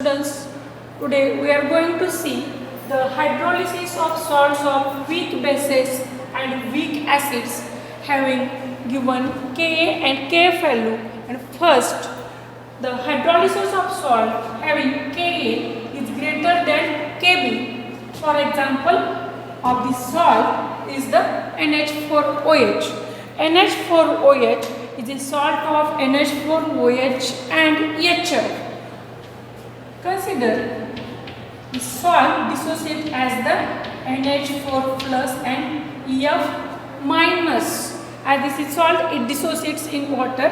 Students, today we are going to see the hydrolysis of salts of weak bases and weak acids having given Ka and Kf value. And first, the hydrolysis of salt having Ka is greater than Kb. For example, of the salt is the NH4OH. NH4OH is a salt of NH4OH and HF. Consider the salt dissociate as the NH4 plus and Ef minus. As this is salt, it dissociates in water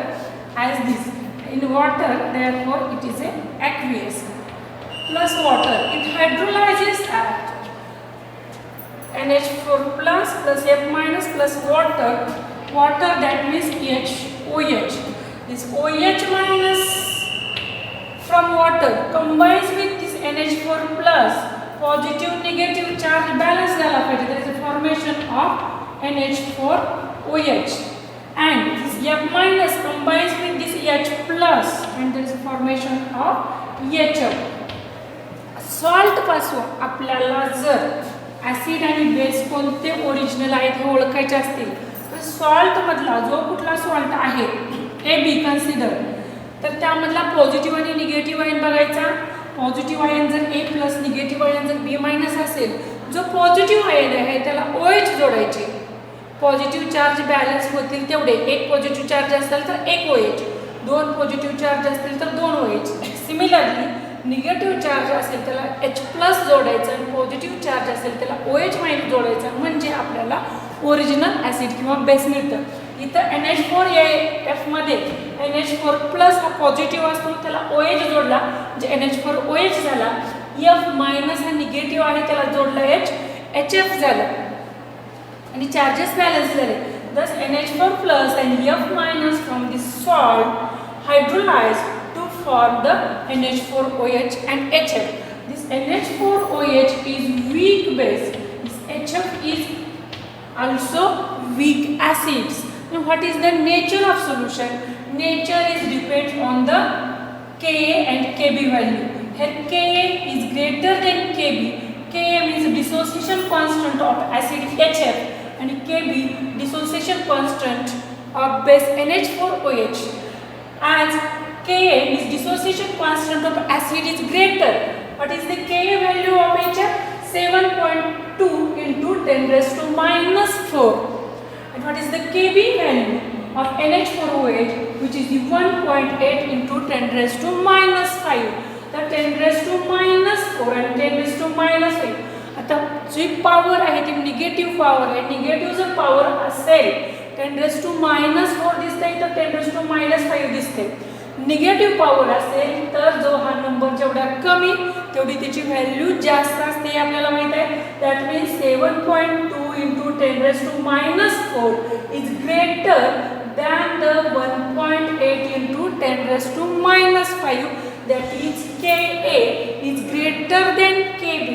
as this. In water, therefore, it is a aqueous. Plus water, it hydrolyzes at NH4 plus F minus plus water. Water, that means HOH. This OH minus from water combines with this NH4 plus, positive negative charge balance झाला पाहिजे. There is a formation of NH4OH, and this F minus combines with this H plus, and there is a formation of HF. Salt पासून आपल्याला जर acid आणि base कोणते original आहेत हे ओळखायचे असतील तर सॉल्ट मधला जो कुठला सॉल्ट आहे AB कन्सिडर, तर त्यामधला पॉझिटिव्ह आणि निगेटिव्ह आयन बघायचा. पॉझिटिव्ह आयन जर A प्लस, निगेटिव्ह आयन जर B मायनस असेल, जो पॉझिटिव्ह आयन आहे त्याला OH जोडायचे. पॉझिटिव्ह चार्ज बॅलन्स होतील तेवढे. एक पॉझिटिव्ह चार्ज असेल तर एक OH, दोन पॉझिटिव्ह चार्ज असतील तर दोन OH. सिमिलरली निगेटिव्ह चार्ज असेल त्याला H प्लस जोडायचं आणि पॉझिटिव्ह चार्ज असेल त्याला OH मायनस जोडायचा, म्हणजे आपल्याला ओरिजिनल ॲसिड किंवा बेस मिळतं. इथं NH4F मध्ये NH4 प्लस हा पॉझिटिव्ह असतो, त्याला OH जोडला म्हणजे NH4OH झाला. F मायनस हा निगेटिव्ह आहे, त्याला जोडला H, HF झालं आणि चार्जेस बॅलन्स झाले. Thus NH4 plus and F minus from the salt hydrolyze to form the NH4OH and HF. This NH4OH is weak base. This HF is also weak acids. Now what is the nature of solution? Nature is depends on the Ka and Kb value. Here Ka is greater than Kb. Ka means dissociation constant of acid HF and Kb dissociation constant of base NH4OH. As Ka is dissociation constant of acid is greater. What is the Ka value of HF? 7.2 into 10 raised to minus 4. And what is the Kb value of NH4OH, which is the 1.8 into 10 raised to minus 5. The 10 raised to minus 4 and 10 raised to minus 5. आता जी power आहे ती negative power आहे. Negative जर power असेल 10 raised to minus 4 दिसते, तर 10 raised to minus 5 दिसते. Negative power असेल तर जो हा नंबर जेवढा कमी तेवढी त्याची व्हॅल्यू जास्त असते, आपल्याला माहित आहे. That means 7.2 into 10 raised to minus 4 is greater than the 1.8 into 10 raised to minus 5. That is Ka is greater than Kb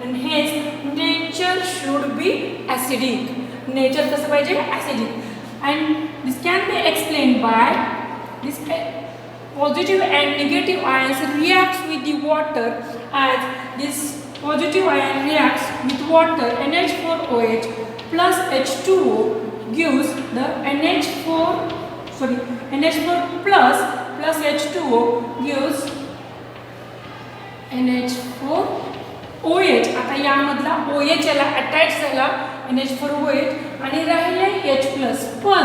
and hence nature should be acidic. Nature कसं पाहिजे? Acidic. And this can be explained by this positive and negative ions reacts with the water. As this positive ion reacts with water, NH4OH plus H2O gives the NH4 plus H2O gives NH4OH. आता यामधला OH याला attach झाला NH4OH आणि राहिले H plus. पण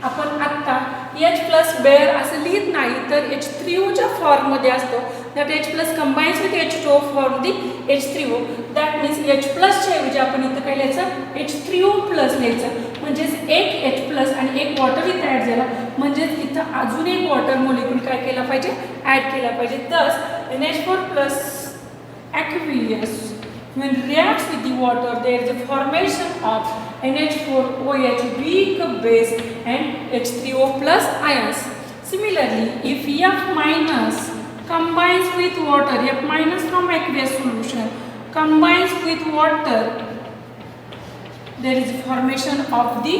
आपण आत्ता H plus bare असं लिहित नाही, तर H3O च्या फॉर्ममध्ये असतो. That H plus combines with H2O form the H3O. That means H प्लसच्या ऐवजी आपण इथं काय लिहायचं? H3O प्लस लिहायचं. म्हणजेच एक H प्लस आणि एक वॉटर इथं ॲड झाला, म्हणजेच इथं अजून एक वॉटर मोलिक्यूल काय केला पाहिजे? ॲड केला पाहिजे. Thus NH4 plus aqueous when reacts with the water, there is a formation of NH4OH weak base and H3O plus ions. Similarly, if F minus combines with water, F minus from aqueous solution combines with water, there is formation of the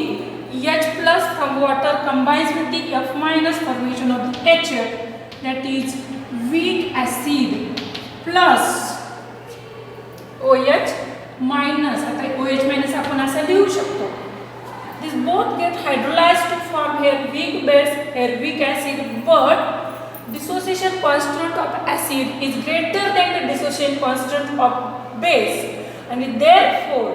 H plus from water combines with the F minus formation of the HF, that is weak acid plus OH minus. आता OH minus आपण असं लिहू शकतो. These both get hydrolyzed to form here weak base, here weak acid, but dissociation constant of acid is greater than the dissociation constant of base, and therefore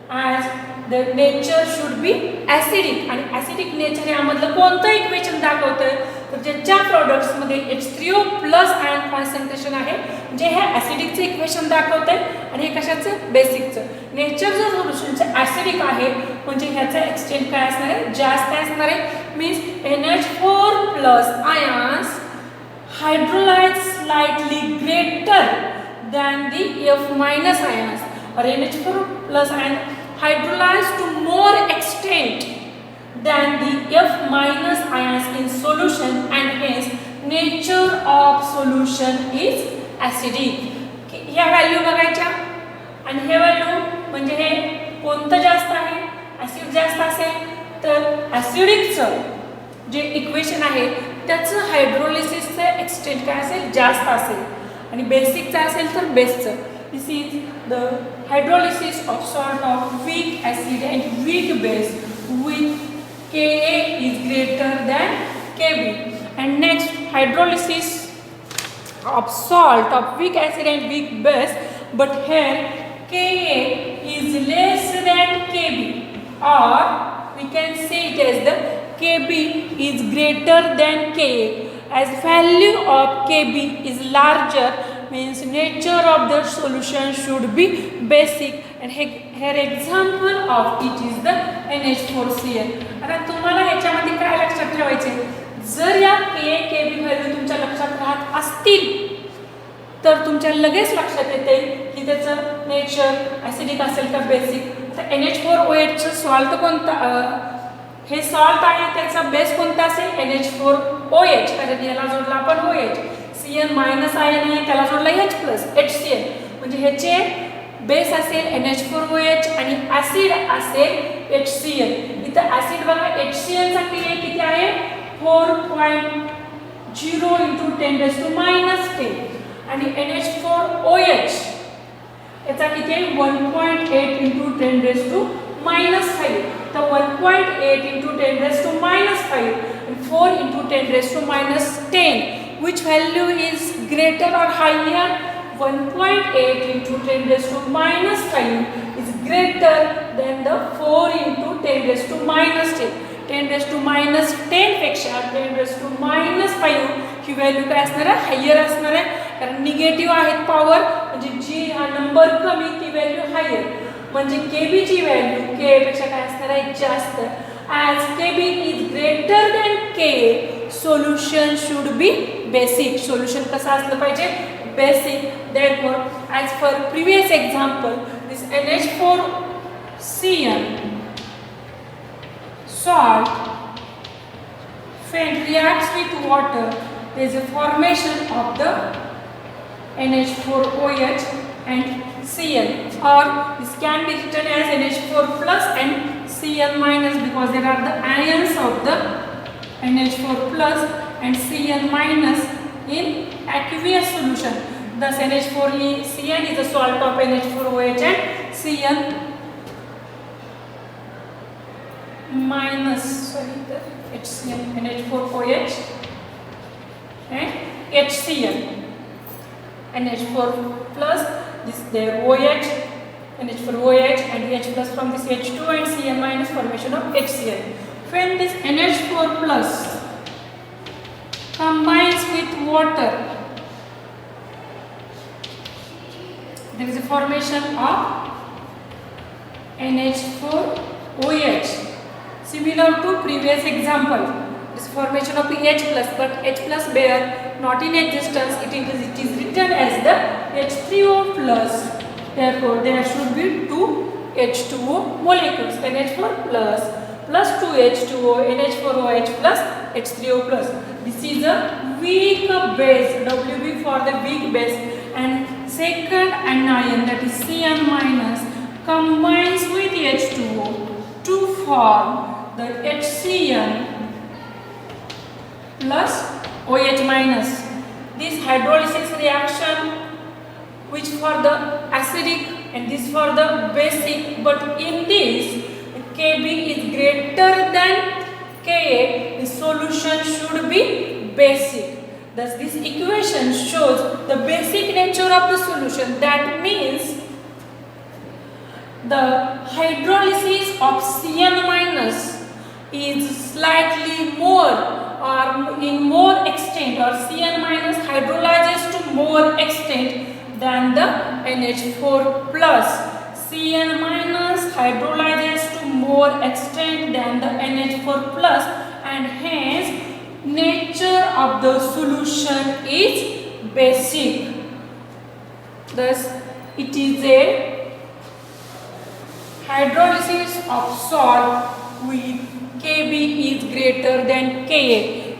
as the nature should be acidic. आणि acidic nature यामधलं कोणतं equation दाखवतंय तर ज्याच्या products मध्ये H3O plus ion concentration आहे जे हे ॲसिडिकचं equation दाखवतंय आणि हे कशाचं बेसिकचं. Nature जर सोल्युशनचं acidic आहे म्हणजे ह्याचा एक्सचेंज काय असणार आहे जास्त असणार आहे. Means NH4 plus ions hydrolyze slightly greater than the F minus ions, or NH4 plus ion hydrolyze to more extent than the F minus ions in solution, and hence nature of solution is acidic. ह्या value बघायच्या आणि हे value म्हणजे हे कोणतं जास्त आहे acid जास्त असेल तर ॲसिडिकचं जे इक्वेशन आहे त्याचं हायड्रोलिसिसचं एक्सटेंट काय असेल जास्त असेल आणि बेसिकचं असेल तर बेसचं. This is the hydrolysis of salt of weak acid and weak base with Ka is greater than Kb. And next, hydrolysis of salt of weak acid and weak base, but here Ka is less than Kb, or we can say it as the Kb is greater than Ka. As value of Kb is larger, means nature of the solution should be basic, and here example of it is the NH4Cl. आता तुम्हाला याच्यामध्ये काय लक्षात ठेवायचे जर या Ka Kb value तुमच्या लक्षात राहत असतील तर तुमच्या लगेच लक्षात येते की त्याचं नेचर ॲसिडिक असेल का बेसिक. तर NH4OH चं सॉल्ट कोणतं हे सॉल्ट आहे त्याचा बेस कोणता असेल NH4OH कारण याला जोडला आपण OH. Cl मायनस आयन आहे त्याला जोडला H प्लस HCl म्हणजे ह्याचे बेस असेल NH4OH आणि ॲसिड असेल HCl. इथं ॲसिड बघा HCl चा Ka किती आहे 4.0 × 10⁻⁻10 आणि NH4OH याचा किती आहे 1.8 × 10⁻⁵. तर 1.8 × 10⁻⁵ and 4 × 10⁻10, which value is greater or higher? 1.8 × 10⁻⁵ is greater than the 4 × 10⁻10. 10⁻10 पेक्षा 10⁻5 ही व्हॅल्यू काय असणार आहे हायर असणार आहे कारण निगेटिव्ह आहेत पॉवर म्हणजे जी हा नंबर कमी ती व्हॅल्यू हायर म्हणजे Kb ची व्हॅल्यू Ka पेक्षा काय असणार आहे जास्त. As Kb is greater than Ka, solution should be basic. Solution कसं असलं पाहिजे basic. Therefore, as per previous example, this NH4Cl salt when reacts with water, there is a formation of the NH4OH and Cl, or this can be written as NH4 plus and Cl minus because there are the ions of the NH4 plus and Cl minus in aqueous solution. Thus NH4Cl is a salt of NH4OH and Cl minus HCl NH4OH and HCl NH4 plus this their OH NH4OH and H plus from this H2 and Cl minus formation of HCl. When this NH4 plus combines with water, there is a formation of NH4OH similar to previous example. This formation of H plus, but H plus bear not in existence. It is written as the H3O plus. Therefore, there should be two H2O molecules. NH4 plus plus 2 H2O, NH4OH plus H3O plus. This is a weak base. WB for the weak base. And second anion, that is Cl minus, combines with H2O to form the HCl plus OH minus. this hydrolysis reaction which for the acidic and this for the basic, but in this Kb is greater than Ka, the solution should be basic. Thus this equation shows the basic nature of the solution. That means the hydrolysis of Cn minus is slightly more or in more extent, or Cn minus hydrolyzes to more extent than the NH4 plus. Cn minus hydrolyzes to more extent than the NH4 plus, and hence nature of the solution is basic. Thus it is a hydrolysis of salt with Kb is greater than Ka.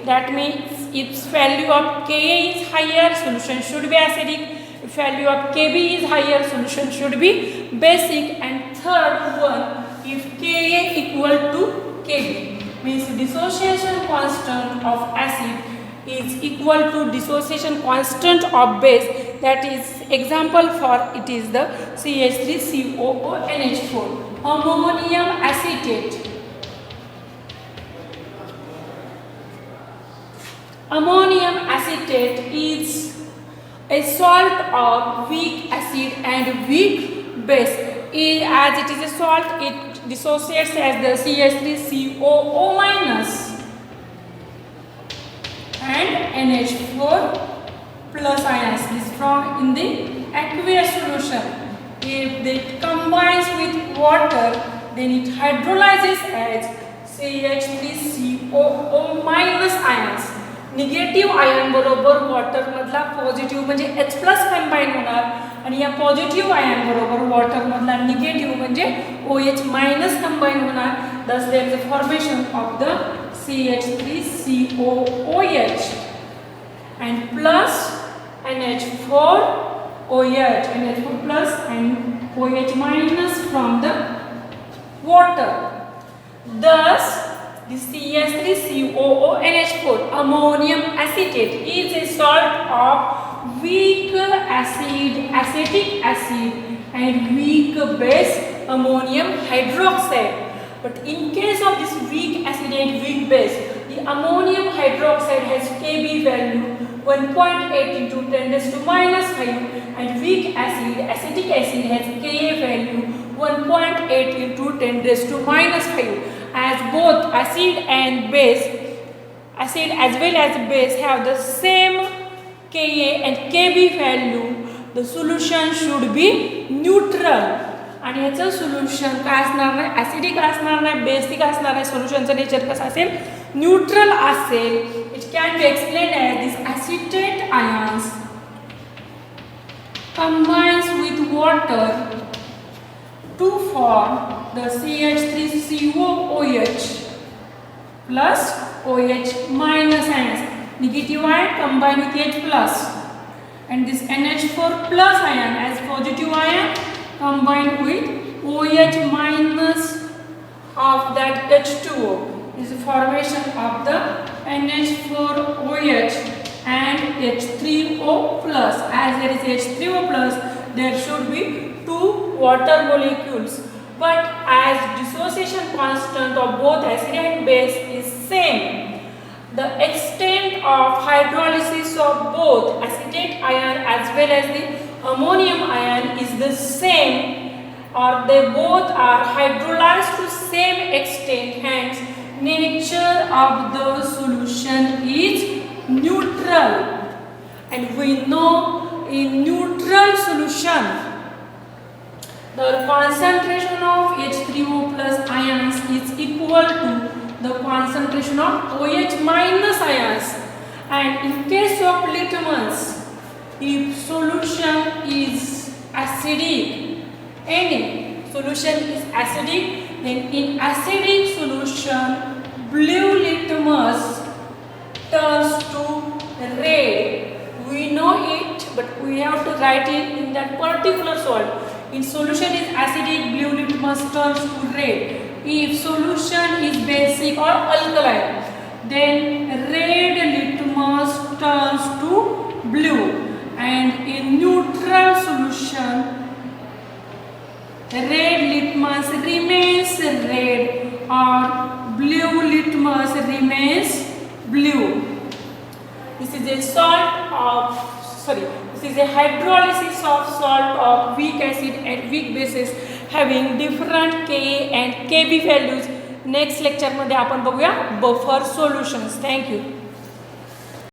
That means if value of Ka is higher, solution should be acidic. If value of Kb is higher, solution should be basic. And third one, if Ka equal to Kb, means dissociation constant of acid is equal to dissociation constant of base. That is example for it is the CH3COONH4, ammonium acetate. Ammonium acetate is a salt of weak acid and weak base. As it is a salt, it dissociates as the CH3COO minus and NH4 plus ions is from in the aqueous solution. If it combines with water, then it hydrolyzes as CH3COO minus ions. Negative ion बरोबर water मधला positive म्हणजे H plus combine होणार, आणि या positive ion बरोबर water मधला negative म्हणजे OH minus combine होणार. thus there is a formation of the CH3COOH and plus NH4OH, NH4 plus and OH minus from the water. Thus the CH3COONH4 ammonium acetate is a salt of weak acid, acetic acid and weak base ammonium hydroxide. But in case of this weak acid and weak base, the ammonium hydroxide has Kb value 1.8 into 10 raised to minus 5, and weak acid, acetic acid has Ka value 1.8 into 10 raised to minus 5. As both acid and base, acid as well as base have the same Ka and Kb value, the solution should be neutral. आणि याचं solution काय असणार नाही, acidic असणार नाही, basic असणार नाही. सोल्युशनचं nature कसं असेल, न्यूट्रल असेल. It can be explain as this acetate ions combines with water to form the CH3COOH plus OH minus ions. Negative ion combine with H plus, and this NH4 plus ion as positive ion combined with OH minus of that H2O. This is formation of the NH4OH and H3O plus. As there is H3O plus, there should be two water molecules. But as dissociation constant of both acid and base is same, the extent of hydrolysis of both acetate ion as well as the ammonium ion is the same, or they both are hydrolyzed to same extent. Hence, nature of the solution is neutral. And we know in neutral solution, the concentration of H3O plus ions is equal to the concentration of OH minus ions. And in case of litmus, if solution is acidic, any solution is acidic, then in acidic solution, blue litmus turns to red. We know it, but we have to write it in that particular salt. In solution is acidic, blue litmus turns to red. If solution is basic or alkaline, then red litmus turns to blue, and in neutral solution red litmus remains red or blue litmus remains blue. This is a this is a hydrolysis of salt of weak acid and weak bases having different Ka and Kb values. Next लेक्चरमध्ये आपण बघूया buffer solutions. Thank you.